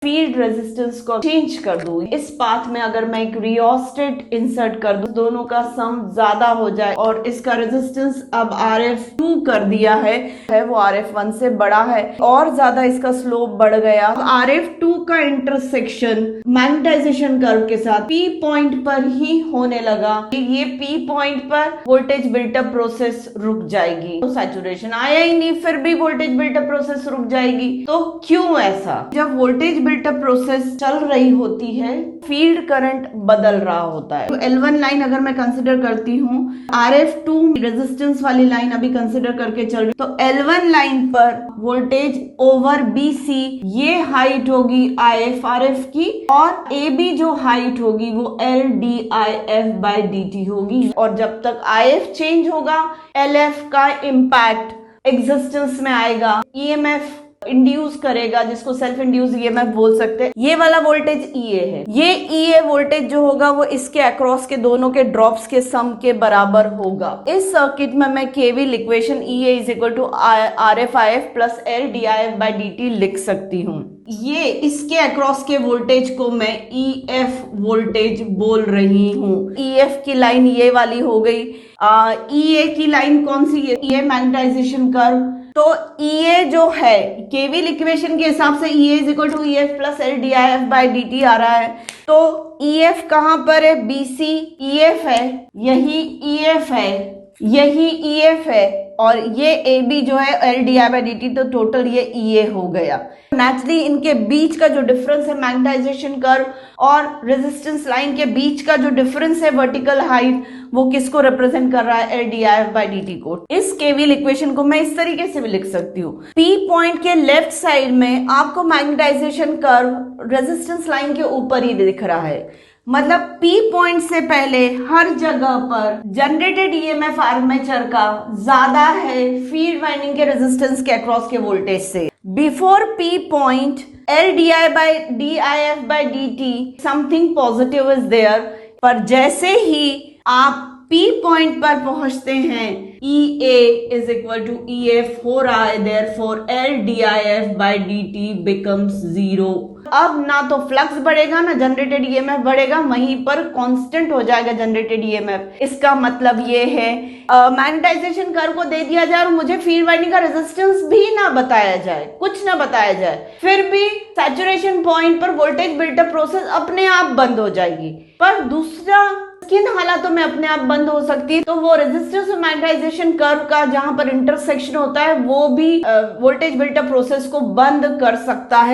Field resistance को change कर दूं, इस पाथ में अगर मैं एक रियोस्टेट इंसर्ट कर दूं, दोनों का सम ज्यादा हो जाए और इसका रेजिस्टेंस अब RF2 कर दिया है वो RF1 से बड़ा है और ज्यादा इसका स्लोप बढ़ गया। RF2 का इंटरसेक्शन मैग्नेटाइजेशन कर्व के साथ P पॉइंट पर ही होने लगा। ये P पॉइंट पर वोल्टेज बिल्टअप प्रोसेस रुक जाएगी, तो सैचुरेशन आया ही नहीं, फिर भी वोल्टेज बिल्टअप प्रोसेस रुक जाएगी। तो क्यों ऐसा? जब वोल्टेज बिल्टअप प्रोसेस चल रही होती है, फील्ड करंट बदल रहा होता है। तो L1 लाइन अगर मैं कंसिडर करती हूँ, RF2 रेजिस्टेंस वाली लाइन अभी कंसिडर करके चल रही, तो L1 लाइन पर वोल्टेज ओवर BC ये हाइट होगी IF RF की, और AB जो हाइट होगी वो LDIF बाय DT होगी। और जब तक IF चेंज होगा, LF का इम्पैक्ट एग्जिस्टेंस में आएगा, EMF इंड्यूस करेगा, जिसको सेल्फ इंड्यूस EMF बोल सकते हैं। ये वाला वोल्टेज EA है। ये EA वोल्टेज जो होगा वो इसके अक्रॉस के दोनों के ड्रॉप्स के सम के बराबर होगा। इस सर्किट में मैं KVL equation EA is equal to RFIF plus LDIF by DT लिख सकती हूँ। ये इसके अक्रॉस के वोल्टेज को मैं EF वोल्टेज बोल रही हूँ। EF की लाइन ये वाली हो गई। EA की लाइन कौन सी है? EA magnetisation curve. तो EA जो है केवीएल इक्वेशन के हिसाब से EA is equal to EF plus LDIF by DT आ रहा है। तो EF कहां पर है? BC EF है, यही EF है, यही EF है, और ये AB जो है LDI बाय DT, तो टोटल ये EA हो गया। नेचुरली इनके बीच का जो डिफरेंस है मैग्नेटाइजेशन कर्व और रेजिस्टेंस लाइन के बीच का जो डिफरेंस है वर्टिकल हाइट, वो किसको रिप्रेजेंट कर रहा है? LDIF बाय DT को। इस केवीएल इक्वेशन को मैं इस तरीके से भी लिख सकती हूँ। P पॉइंट के लेफ्ट साइड में आपको मैग्नेटाइजेशन कर्व रेजिस्टेंस लाइन के ऊपर ही दिख रहा है, मतलब P पॉइंट से पहले हर जगह पर जनरेटेड EMF आर्मेचर का ज्यादा है फील्ड वाइंडिंग के रेजिस्टेंस के अक्रॉस के वोल्टेज से। Before P point LDI by DIF by DT something positive is there, पर जैसे ही आप P पॉइंट पर पहुंचते हैं, EA is equal to EF हो रहा है, therefore LDIF by DT becomes 0। अब ना तो फ्लक्स बढ़ेगा ना जनरेटेड EMF बढ़ेगा, वहीं पर कांस्टेंट हो जाएगा जनरेटेड EMF। इसका मतलब ये है मैग्नेटाइजेशन कर्व को दे दिया जाए और मुझे फील्ड वाइंडिंग का रेजिस्टेंस भी ना बताया जाए, कुछ ना बताया जाए, फिर भी सैचुरेशन पॉइंट पर वोल्टेज बिल्टअप प्रोसेस अपने आप बंद हो जाएगी। पर दूसरा किन हालातों में अपने आप बंद हो सकती है? तो वो रेजिस्टेंस और मैग्नेटाइजेशन कर्व का जहां पर इंटरसेक्शन होता है, वो भी वोल्टेज बिल्टअप प्रोसेस को बंद कर सकता है।